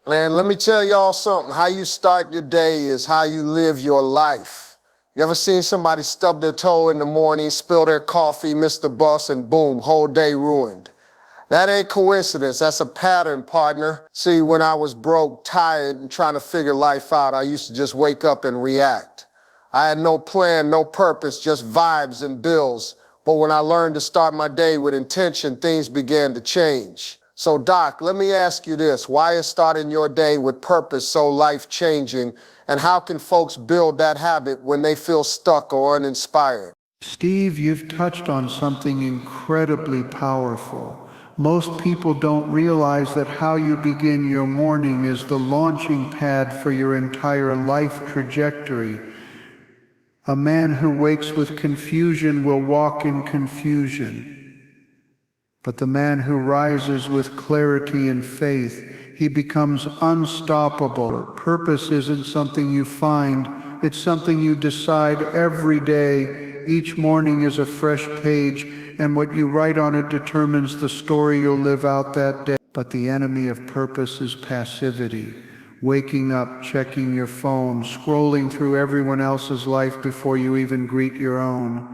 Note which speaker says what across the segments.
Speaker 1: Man, let me tell y'all something. How you start your day is how you live your life. You ever seen somebody stub their toe in the morning, spill their coffee, miss the bus, and boom, whole day ruined? That ain't coincidence. That's a pattern, partner. See, when I was broke, tired, and trying to figure life out, I used to just wake up and react. I had no plan, no purpose, just vibes and bills. But when I learned to start my day with intention, things began to change. So, Doc, let me ask you this. Why is starting your day with purpose so life-changing? And how can folks build that habit when they feel stuck or uninspired?
Speaker 2: Steve, you've touched on something incredibly powerful. Most people don't realize that how you begin your morning is the launching pad for your entire life trajectory. A man who wakes with confusion will walk in confusion. But the man who rises with clarity and faith, he becomes unstoppable. Purpose isn't something you find, it's something you decide every day. Each morning is a fresh page, and what you write on it determines the story you'll live out that day. But the enemy of purpose is passivity. Waking up, checking your phone, scrolling through everyone else's life before you even greet your own.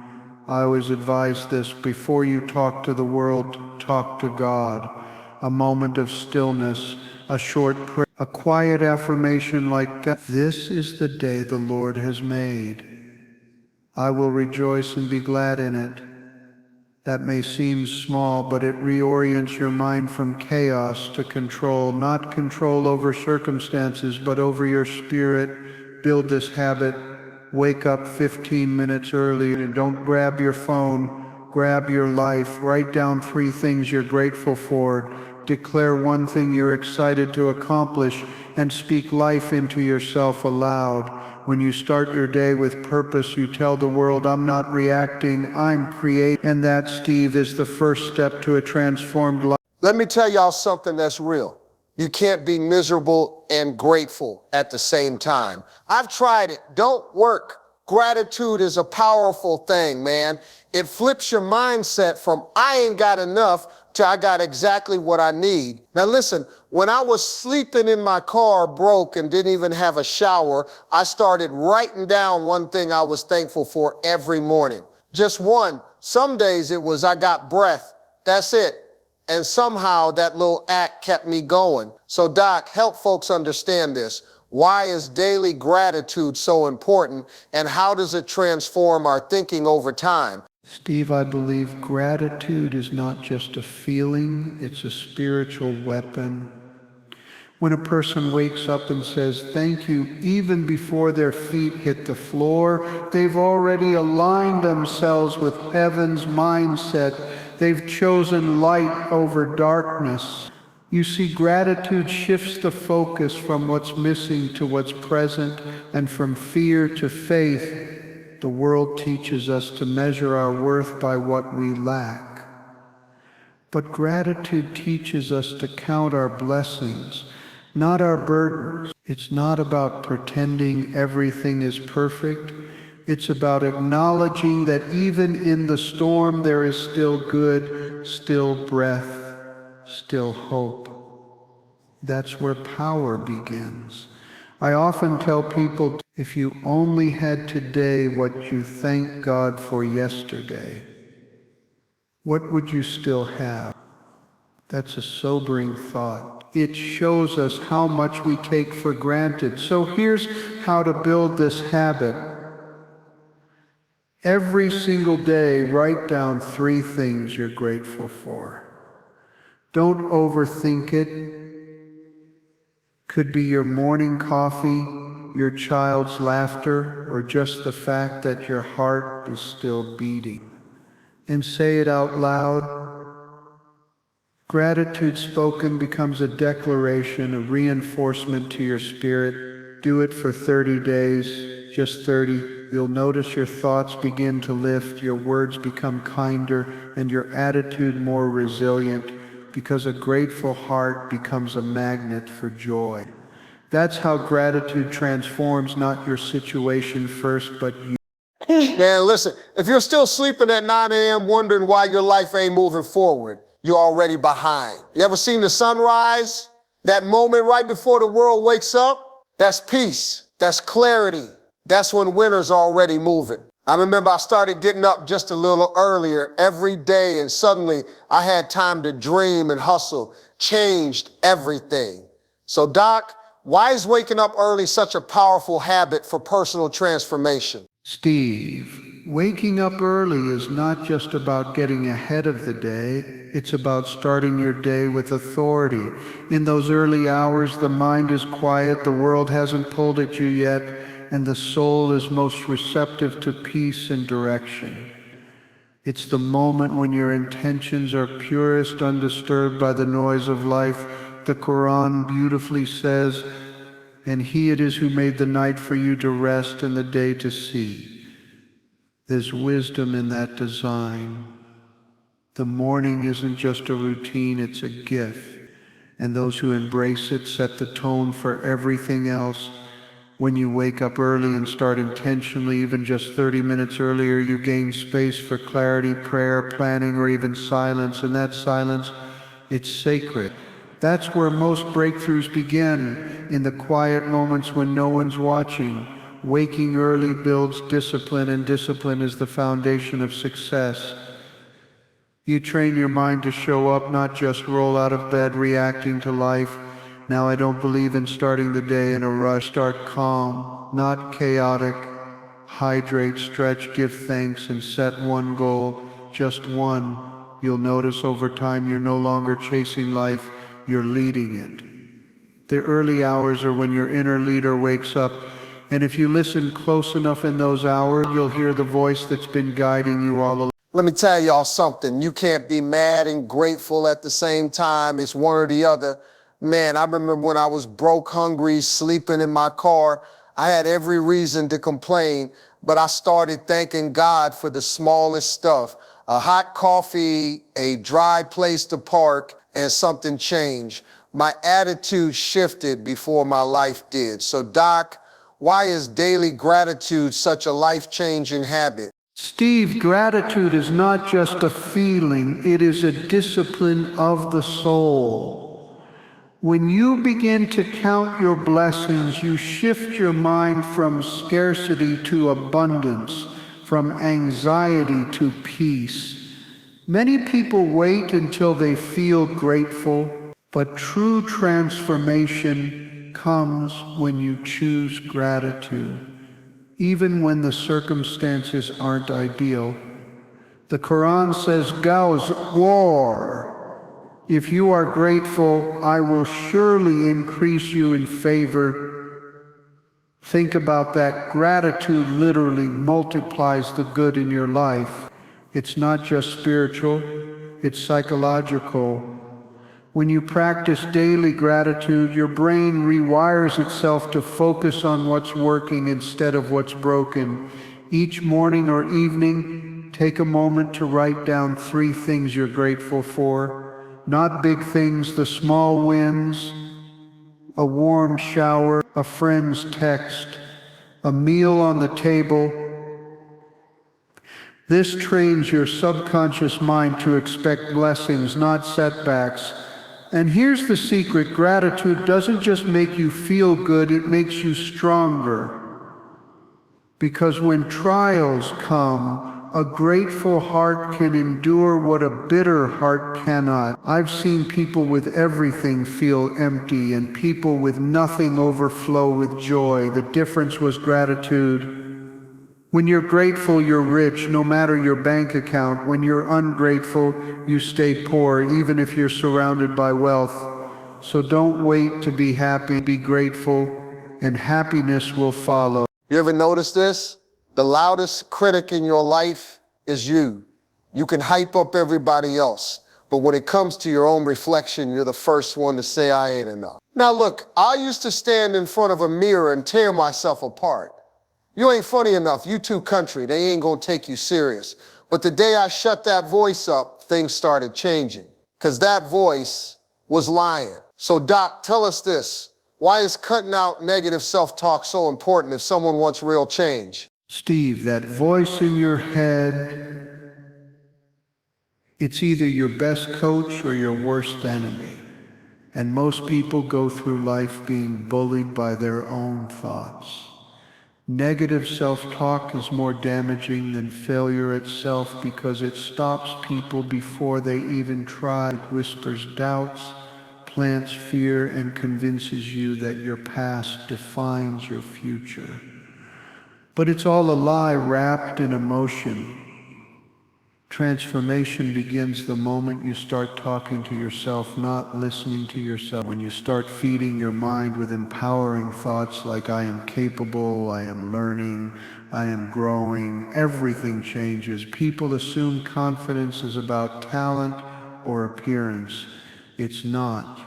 Speaker 2: I always advise this: before you talk to the world, talk to God. A moment of stillness, a short prayer, a quiet affirmation like that. This is the day the Lord has made. I will rejoice and be glad in it. That may seem small, but it reorients your mind from chaos to control, not control over circumstances, but over your spirit. Build this habit. Wake up 15 minutes early and don't grab your phone. Grab your life. Write down 3 things you're grateful for. Declare 1 thing you're excited to accomplish, and speak life into yourself aloud. When you start your day with purpose, you tell the world, I'm not reacting, I'm creating. And that, Steve, is the first step to a transformed life.
Speaker 1: Let me tell y'all something that's real. You can't be miserable and grateful at the same time. I've tried it. Don't work. Gratitude is a powerful thing, man. It flips your mindset from I ain't got enough to I got exactly what I need. Now listen, when I was sleeping in my car broke and didn't even have a shower, I started writing down 1 thing I was thankful for every morning. Just 1. Some days it was I got breath. That's it. And somehow that little act kept me going. So Doc, help folks understand this. Why is daily gratitude so important, and how does it transform our thinking over time?
Speaker 2: Steve, I believe gratitude is not just a feeling, it's a spiritual weapon. When a person wakes up and says thank you, even before their feet hit the floor, they've already aligned themselves with heaven's mindset. They've chosen light over darkness. You see, gratitude shifts the focus from what's missing to what's present, and from fear to faith. The world teaches us to measure our worth by what we lack. But gratitude teaches us to count our blessings, not our burdens. It's not about pretending everything is perfect. It's about acknowledging that even in the storm there is still good, still breath, still hope. That's where power begins. I often tell people, if you only had today what you thank God for yesterday, what would you still have? That's a sobering thought. It shows us how much we take for granted. So here's how to build this habit. Every single day, write down 3 things you're grateful for. Don't overthink it. Could be your morning coffee, your child's laughter, or just the fact that your heart is still beating. And say it out loud. Gratitude spoken becomes a declaration, a reinforcement to your spirit. Do it for 30 days, just 30. You'll notice your thoughts begin to lift, your words become kinder, and your attitude more resilient, because a grateful heart becomes a magnet for joy. That's how gratitude transforms not your situation first, but you.
Speaker 1: Man, listen, if you're still sleeping at 9 a.m. wondering why your life ain't moving forward, you're already behind. You ever seen the sunrise? That moment right before the world wakes up, that's peace, that's clarity. That's when winter's already moving. I remember I started getting up just a little earlier every day, and suddenly I had time to dream and hustle. Changed everything. So Doc, why is waking up early such a powerful habit for personal transformation?
Speaker 2: Steve, waking up early is not just about getting ahead of the day, it's about starting your day with authority. In those early hours, the mind is quiet, the world hasn't pulled at you yet, and the soul is most receptive to peace and direction. It's the moment when your intentions are purest, undisturbed by the noise of life. The Quran beautifully says, "And he it is who made the night for you to rest and the day to see." There's wisdom in that design. The morning isn't just a routine, it's a gift. And those who embrace it set the tone for everything else. When you wake up early and start intentionally, even just 30 minutes earlier, you gain space for clarity, prayer, planning, or even silence. And that silence, it's sacred. That's where most breakthroughs begin, in the quiet moments when no one's watching. Waking early builds discipline, and discipline is the foundation of success. You train your mind to show up, not just roll out of bed reacting to life. Now I don't believe in starting the day in a rush. Start calm, not chaotic. Hydrate, stretch, give thanks, and set one goal, just one. You'll notice over time you're no longer chasing life, you're leading it. The early hours are when your inner leader wakes up, and if you listen close enough in those hours, you'll hear the voice that's been guiding you all along.
Speaker 1: Let me tell y'all something. You can't be mad and grateful at the same time. It's one or the other. Man, I remember when I was broke, hungry, sleeping in my car, I had every reason to complain, but I started thanking God for the smallest stuff. A hot coffee, a dry place to park, and something changed. My attitude shifted before my life did. So Doc, why is daily gratitude such a life-changing habit?
Speaker 2: Steve, gratitude is not just a feeling, it is a discipline of the soul. When you begin to count your blessings, you shift your mind from scarcity to abundance, from anxiety to peace. Many people wait until they feel grateful, but true transformation comes when you choose gratitude. Even when the circumstances aren't ideal. The Quran says, "Gau's war. If you are grateful, I will surely increase you in favor." Think about that. Gratitude literally multiplies the good in your life. It's not just spiritual, it's psychological. When you practice daily gratitude, your brain rewires itself to focus on what's working instead of what's broken. Each morning or evening, take a moment to write down 3 things you're grateful for. Not big things, the small wins, a warm shower, a friend's text, a meal on the table. This trains your subconscious mind to expect blessings, not setbacks. And here's the secret: gratitude doesn't just make you feel good, it makes you stronger. Because when trials come, a grateful heart can endure what a bitter heart cannot. I've seen people with everything feel empty, and people with nothing overflow with joy. The difference was gratitude. When you're grateful, you're rich, no matter your bank account. When you're ungrateful, you stay poor, even if you're surrounded by wealth. So don't wait to be happy, be grateful, and happiness will follow.
Speaker 1: You ever notice this? The loudest critic in your life is you. You can hype up everybody else, but when it comes to your own reflection, you're the first one to say, "I ain't enough." Now look, I used to stand in front of a mirror and tear myself apart. "You ain't funny enough, you too country, they ain't gonna take you serious." But the day I shut that voice up, things started changing, because that voice was lying. So Doc, tell us this. Why is cutting out negative self-talk so important if someone wants real change?
Speaker 2: Steve, that voice in your head, it's either your best coach or your worst enemy. And most people go through life being bullied by their own thoughts. Negative self-talk is more damaging than failure itself because it stops people before they even try. It whispers doubts, plants fear, and convinces you that your past defines your future. But it's all a lie wrapped in emotion. Transformation begins the moment you start talking to yourself, not listening to yourself. When you start feeding your mind with empowering thoughts like I am capable, I am learning, I am growing, everything changes. People assume confidence is about talent or appearance. It's not.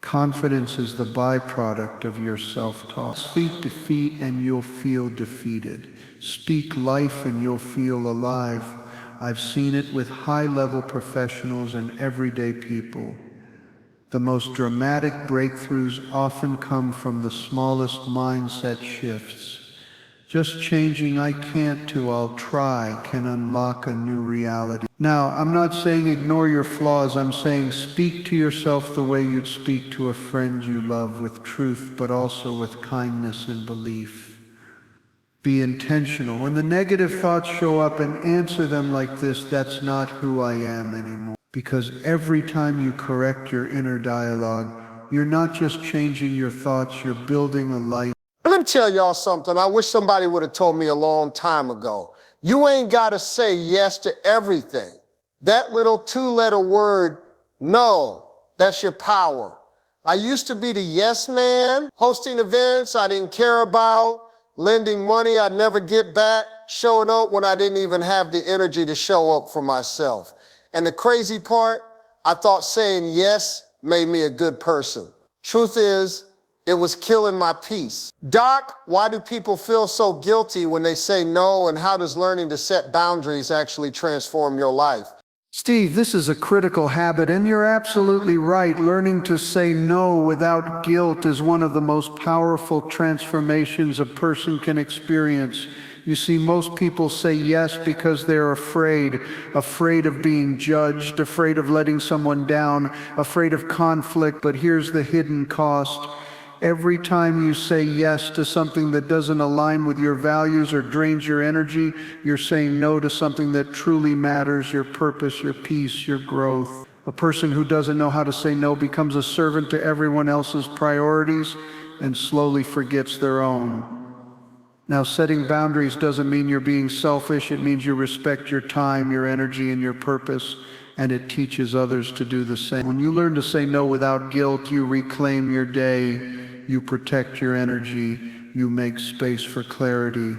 Speaker 2: Confidence is the byproduct of your self-talk. Speak defeat and you'll feel defeated. Speak life and you'll feel alive. I've seen it with high-level professionals and everyday people. The most dramatic breakthroughs often come from the smallest mindset shifts. Just changing "I can't" to "I'll try" can unlock a new reality. Now, I'm not saying ignore your flaws. I'm saying speak to yourself the way you'd speak to a friend you love, with truth, but also with kindness and belief. Be intentional. When the negative thoughts show up, and answer them like this: that's not who I am anymore. Because every time you correct your inner dialogue, you're not just changing your thoughts, you're building a life.
Speaker 1: Let me tell y'all something I wish somebody would have told me a long time ago. You ain't got to say yes to everything. That little two-letter word, no, that's your power. I used to be the yes man, hosting events I didn't care about, lending money I'd never get back, showing up when I didn't even have the energy to show up for myself. And the crazy part, I thought saying yes made me a good person. Truth is, it was killing my peace. Doc, why do people feel so guilty when they say no, and how does learning to set boundaries actually transform your life?
Speaker 2: Steve, this is a critical habit, and you're absolutely right. Learning to say no without guilt is one of the most powerful transformations a person can experience. You see, most people say yes because they're afraid of being judged, afraid of letting someone down, afraid of conflict. But here's the hidden cost. Every time you say yes to something that doesn't align with your values or drains your energy, you're saying no to something that truly matters: your purpose, your peace, your growth. A person who doesn't know how to say no becomes a servant to everyone else's priorities and slowly forgets their own. Now, setting boundaries doesn't mean you're being selfish. It means you respect your time, your energy, and your purpose, and it teaches others to do the same. When you learn to say no without guilt, you reclaim your day. You protect your energy, you make space for clarity,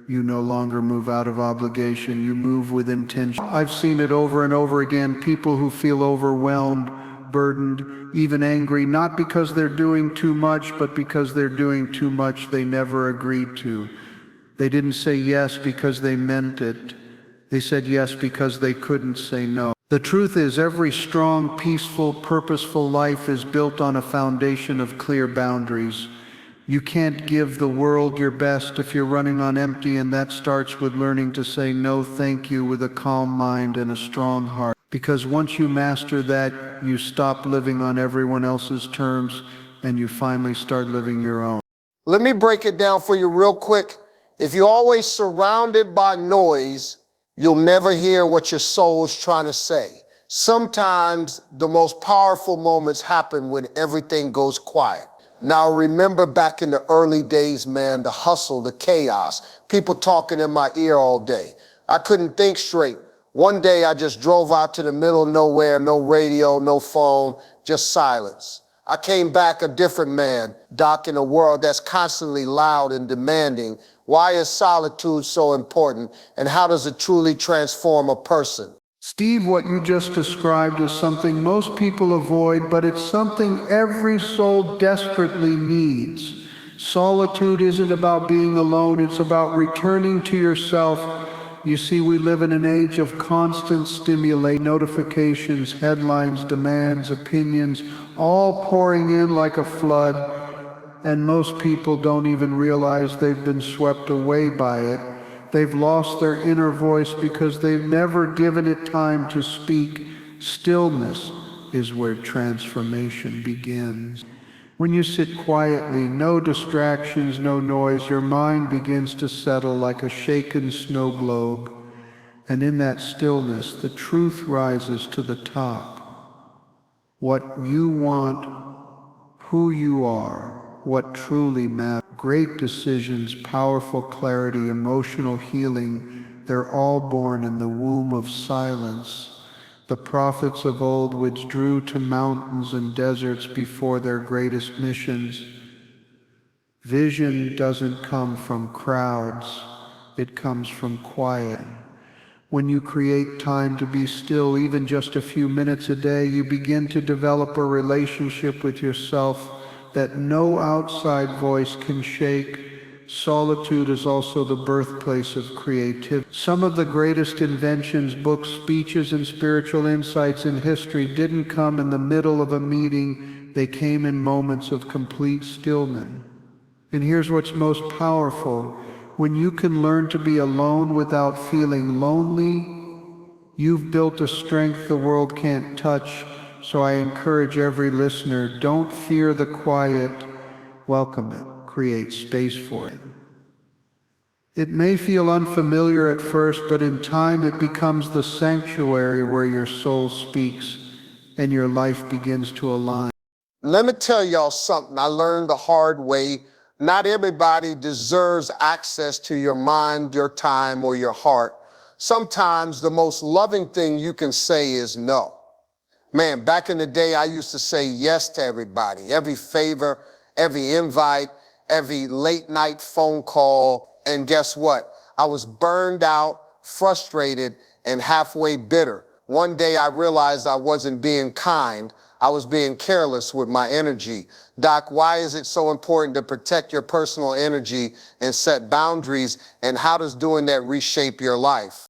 Speaker 2: you no longer move out of obligation, you move with intention. I've seen it over and over again: people who feel overwhelmed, burdened, even angry, not because they're doing too much, but because they're doing too much they never agreed to. They didn't say yes because they meant it. They said yes because they couldn't say no. The truth is, every strong, peaceful, purposeful life is built on a foundation of clear boundaries. You can't give the world your best if you're running on empty, and that starts with learning to say no, thank you, with a calm mind and a strong heart. Because once you master that, you stop living on everyone else's terms, and you finally start living your own.
Speaker 1: Let me break it down for you real quick. If you're always surrounded by noise, you'll never hear what your soul's trying to say. Sometimes the most powerful moments happen when everything goes quiet. Now, remember back in the early days, man, the hustle, the chaos, people talking in my ear all day. I couldn't think straight. One day I just drove out to the middle of nowhere, no radio, no phone, just silence. I came back a different man, Doc, in a world that's constantly loud and demanding. Why is solitude so important, and how does it truly transform a person?
Speaker 2: Steve, what you just described is something most people avoid, but it's something every soul desperately needs. Solitude isn't about being alone, it's about returning to yourself. You see, we live in an age of constant stimulation, notifications, headlines, demands, opinions, all pouring in like a flood, and most people don't even realize they've been swept away by it. They've lost their inner voice because they've never given it time to speak. Stillness, is where transformation begins. When you sit quietly, no distractions, no noise, your mind begins to settle like a shaken snow globe. And in that stillness, the truth rises to the top. What you want, who you are, what truly matters. Great decisions, powerful clarity, emotional healing, they're all born in the womb of silence. The prophets of old withdrew to mountains and deserts before their greatest missions. Vision doesn't come from crowds, it comes from quiet. When you create time to be still, even just a few minutes a day, you begin to develop a relationship with yourself that no outside voice can shake. Solitude is also the birthplace of creativity. Some of the greatest inventions, books, speeches, and spiritual insights in history didn't come in the middle of a meeting. They came in moments of complete stillness. And here's what's most powerful. When you can learn to be alone without feeling lonely, you've built a strength the world can't touch. So I encourage every listener, don't fear the quiet, welcome it, create space for it. It may feel unfamiliar at first, but in time it becomes the sanctuary where your soul speaks and your life begins to align.
Speaker 1: Let me tell y'all something I learned the hard way. Not everybody deserves access to your mind, your time, or your heart. Sometimes the most loving thing you can say is no. Man, back in the day, I used to say yes to everybody, every favor, every invite, every late night phone call. And guess what? I was burned out, frustrated, and halfway bitter. One day I realized I wasn't being kind. I was being careless with my energy. Doc, why is it so important to protect your personal energy and set boundaries? And how does doing that reshape your life?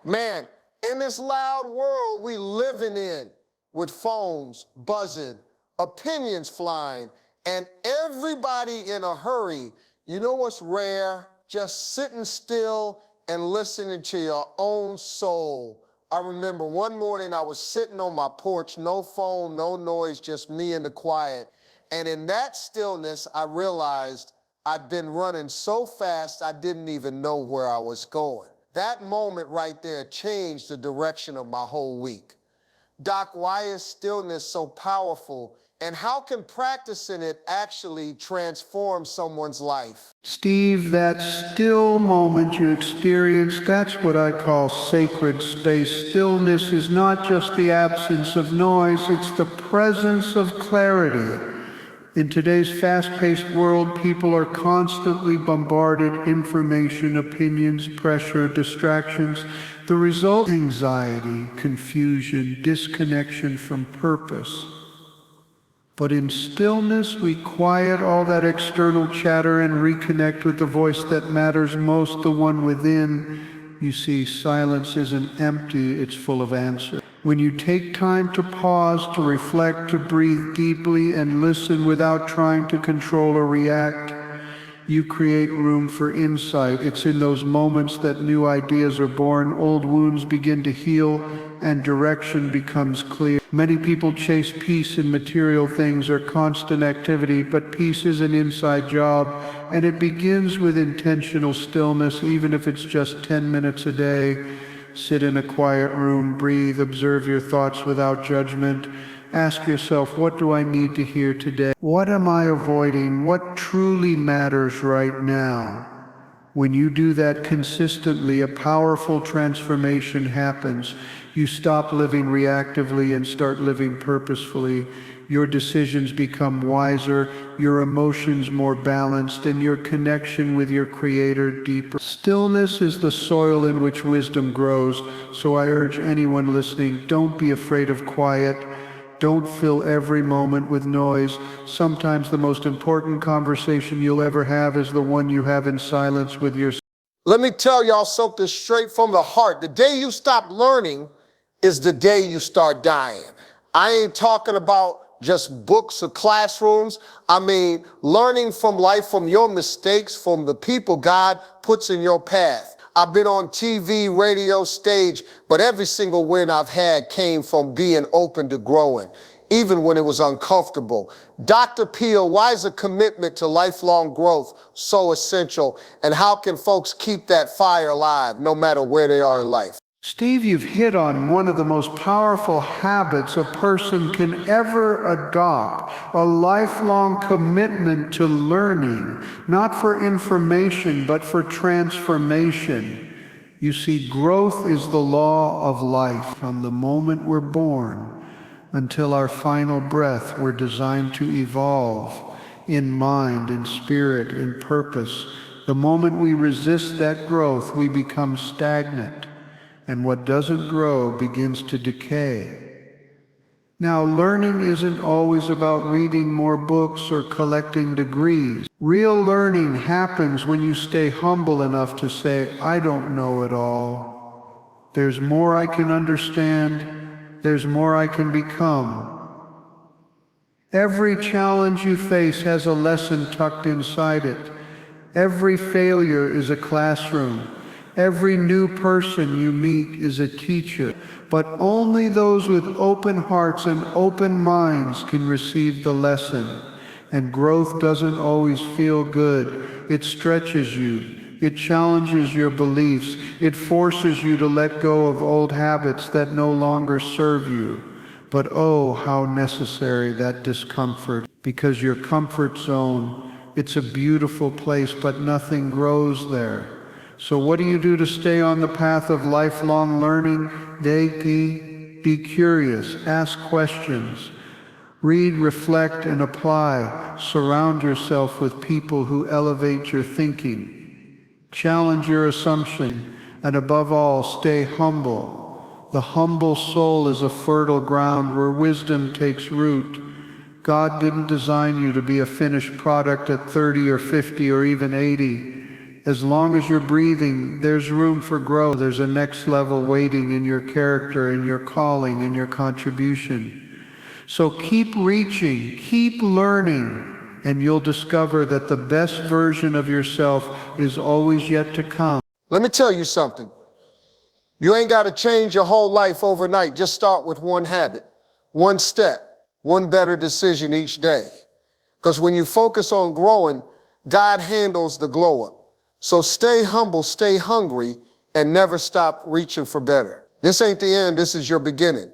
Speaker 1: Man, in this loud world we living in, with phones buzzing, opinions flying, and everybody in a hurry, you know what's rare? Just sitting still and listening to your own soul. I remember one morning I was sitting on my porch, no phone, no noise, just me and the quiet. And in that stillness, I realized I'd been running so fast I didn't even know where I was going. That moment right there changed the direction of my whole week. Doc, why is stillness so powerful? And how can practicing it actually transform someone's life?
Speaker 2: Steve, that still moment you experience, that's what I call sacred space. Stillness is not just the absence of noise, it's the presence of clarity. In today's fast-paced world, people are constantly bombarded, information, opinions, pressure, distractions. The result, anxiety, confusion, disconnection from purpose. But in stillness, we quiet all that external chatter and reconnect with the voice that matters most, the one within. You see, silence isn't empty, it's full of answers. When you take time to pause, to reflect, to breathe deeply and listen without trying to control or react, you create room for insight. It's in those moments that new ideas are born, old wounds begin to heal, and direction becomes clear. Many people chase peace in material things or constant activity, but peace is an inside job, and it begins with intentional stillness, even if it's just 10 minutes a day. Sit in a quiet room, breathe, observe your thoughts without judgment. Ask yourself, what do I need to hear today? What am I avoiding? What truly matters right now? When you do that consistently, a powerful transformation happens. You stop living reactively and start living purposefully. Your decisions become wiser, your emotions more balanced, and your connection with your Creator deeper. Stillness is the soil in which wisdom grows, so I urge anyone listening, don't be afraid of quiet. Don't fill every moment with noise. Sometimes the most important conversation you'll ever have is the one you have in silence with yourself.
Speaker 1: Let me tell y'all something straight from the heart. The day you stop learning is the day you start dying. I ain't talking about just books or classrooms. I mean, learning from life, from your mistakes, from the people God puts in your path. I've been on TV, radio, stage, but every single win I've had came from being open to growing. even when it was uncomfortable. Dr. Peale, why is a commitment to lifelong growth so essential? And how can folks keep that fire alive no matter where they are in life?
Speaker 2: Steve, you've hit on one of the most powerful habits a person can ever adopt, a lifelong commitment to learning, not for information, but for transformation. You see, growth is the law of life. From the moment we're born until our final breath, we're designed to evolve in mind, in spirit, in purpose. The moment we resist that growth, we become stagnant. And what doesn't grow begins to decay. Now, learning isn't always about reading more books or collecting degrees. Real learning happens when you stay humble enough to say, I don't know it all. There's more I can understand. There's more I can become. Every challenge you face has a lesson tucked inside it. Every failure is a classroom. Every new person you meet is a teacher, but only those with open hearts and open minds can receive the lesson. And growth doesn't always feel good. It stretches you. It challenges your beliefs. It forces you to let go of old habits that no longer serve you. But oh, how necessary that discomfort, because your comfort zone, it's a beautiful place, but nothing grows there. So what do you do to stay on the path of lifelong learning? Be curious, ask questions, read, reflect, and apply. Surround yourself with people who elevate your thinking. Challenge your assumption, and above all, stay humble. The humble soul is a fertile ground where wisdom takes root. God didn't design you to be a finished product at 30 or 50 or even 80. As long as you're breathing, there's room for growth. There's a next level waiting in your character, in your calling, in your contribution. So keep reaching, keep learning, and you'll discover that the best version of yourself is always yet to come.
Speaker 1: Let me tell you something. You ain't got to change your whole life overnight. Just start with one habit, one step, one better decision each day. Because when you focus on growing, God handles the glow up. So stay humble, stay hungry, and never stop reaching for better. This ain't the end, this is your beginning.